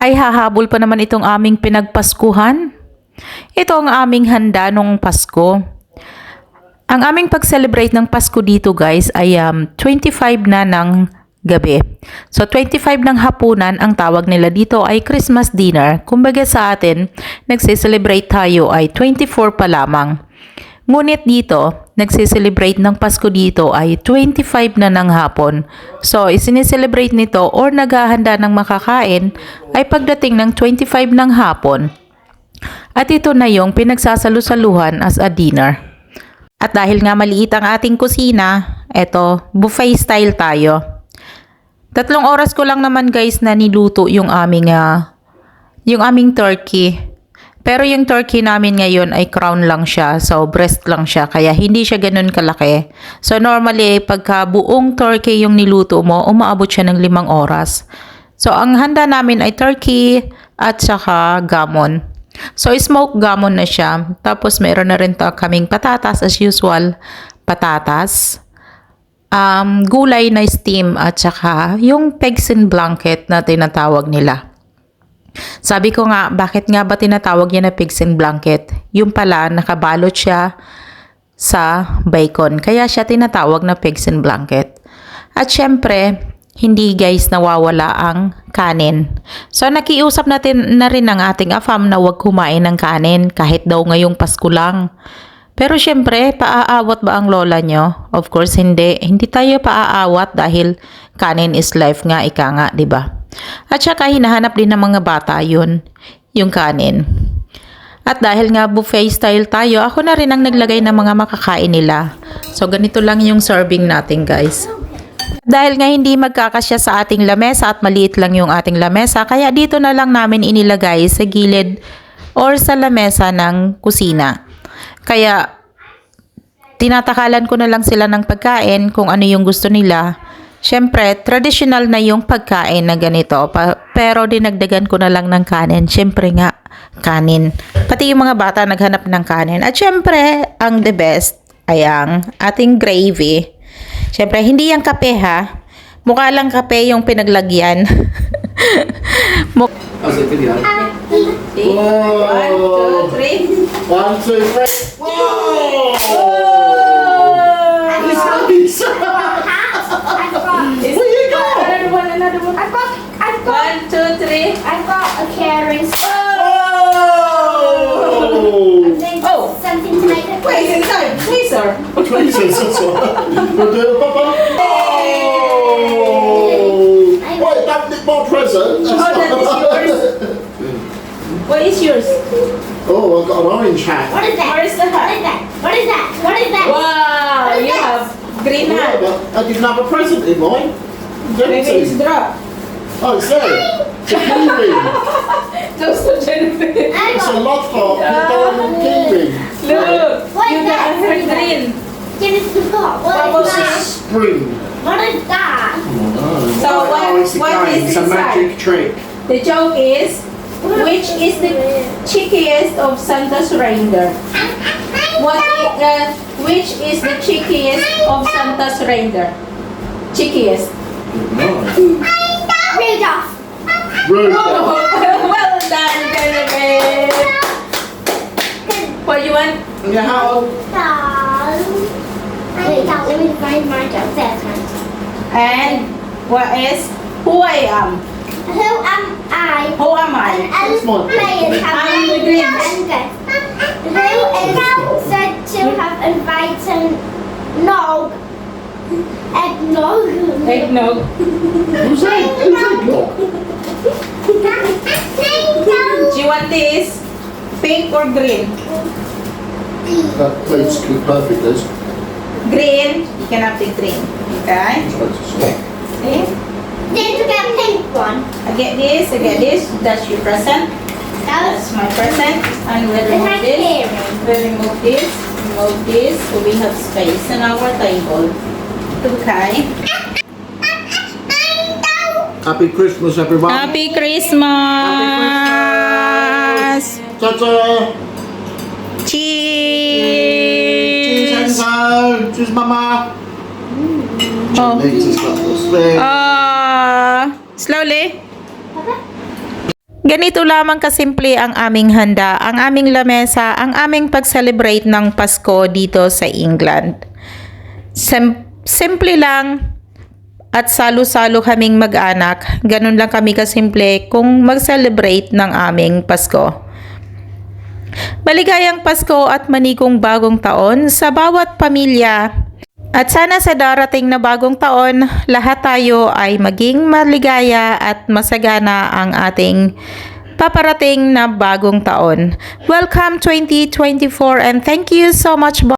Ay hahabol pa naman itong aming pinagpaskuhan. Ito ang aming handa nung Pasko. Ang aming pag-celebrate ng Pasko dito guys ay 25 na ng gabi. So 25 ng hapunan ang tawag nila dito ay Christmas dinner. Kumbaga sa atin, nagse-celebrate tayo ay 24 pa lamang. Ngunit dito, nagse-celebrate ng Pasko dito ay 25 na ng hapon. So, isineselebrate nito or naghahanda ng makakain ay pagdating ng 25 ng hapon. At ito na yung pinagsasalu-saluhan as a dinner. At dahil nga maliit ang ating kusina, eto, buffet style tayo. 3 oras ko lang naman guys na niluto yung aming turkey. Pero yung turkey namin ngayon ay crown lang siya. So, breast lang siya. Kaya hindi siya ganun kalaki. So, normally, pagka buong turkey yung niluto mo, umaabot siya ng 5 oras. So, ang handa namin ay turkey at saka gamon. So, smoked gamon na siya. Tapos, meron na rin kaming patatas as usual. Patatas. Gulay na steam at saka yung pigs in blanket na tinatawag nila. Sabi ko nga, bakit nga ba tinatawag niya na pigs in blanket? Yung pala, nakabalot siya sa bacon. Kaya siya tinatawag na pigs in blanket. At syempre, hindi guys nawawala ang kanin. So nakiusap natin na rin ang ating afam na huwag kumain ng kanin kahit daw ngayong Pasko lang. Pero syempre, paaawat ba ang lola nyo? Of course, hindi. Hindi tayo paaawat dahil kanin is life nga, ika nga, diba? At saka hinahanap din ng mga bata yun, yung kanin. At dahil nga buffet style tayo, ako na rin ang naglagay ng mga makakain nila. So ganito lang yung serving natin guys. Dahil nga hindi magkakasya sa ating lamesa at maliit lang yung ating lamesa, kaya dito na lang namin inilagay sa gilid or sa lamesa ng kusina. Kaya tinatakalan ko na lang sila ng pagkain kung ano yung gusto nila. Siyempre, traditional na yung pagkain na ganito. Pero dinagdagan ko na lang ng kanin. Siyempre nga, kanin. Pati yung mga bata naghanap ng kanin. At siyempre, ang the best ay ang ating gravy. Siyempre, hindi yung kape ha. Mukha lang kape yung pinaglagyan. How's the video? Whoa. 1, 2, 3. 1, 2, 3. Whoa! It's nice. Where you go? Another one. I've got 1, 2, 3. I've got a caring Oh! Oh. something to make it. Wait, inside. Freezer. Jesus, that's what. We'll do it, Papa. Oh! Wait, that did my present. Oh, that is yours. What is yours? Oh, I've got an orange hat. What is that? Where is the What hat? is that? What is that? What is that? Wow, What is you that? have green Yeah, hat. but I didn't have a present in mine. Maybe it's drop. Oh, it's there. It's a keyring. Just to Jennifer. I It's a got. lockhart with a diamond keyring. Look, What you is got that? her green. Give it to God. What Bubble is It's a that? spring. What is that? So what is It's a inside? magic trick. The joke is, which is the cheekiest of Santa's reindeer? Which is the cheekiest of Santa's reindeer? Cheekiest. Rudolph. Rudolph. Well done, Jennifer. What do you want? Yeah, how old? Wait, let me find my job. That's mine. And what is who I am? Who am I? Who am I? That's my Players have I'm the Grinch. Who is said to have invited Nog? Eggnog. Eggnog. Who's that? Who's eggnog? Do you want this? Pink or green? That plate's perfect, Liz. Green. You can have the green. Okay. See? Did you get a pink one? I get this. I get this. That's your present. That's my present. And we'll It's my remove this. favorite. We'll remove this. Remove this. So we have space on our table. Okay. Happy Christmas, everyone. Happy Christmas! Ta-ta. Cheers! Cheers, Enzo. Cheers, Mama. Oh. Needs has got the spring. Slowly. Ganito lamang kasimple ang aming handa, ang aming lamesa, ang aming pag-celebrate ng Pasko dito sa England. Simple lang at salo-salo kaming mag-anak. Ganun lang kami kasimple kung mag-celebrate ng aming Pasko. Maligayang Pasko at manigong bagong taon sa bawat pamilya. At sana sa darating na bagong taon, lahat tayo ay maging maligaya at masagana ang ating paparating na bagong taon. Welcome 2024 and thank you so much.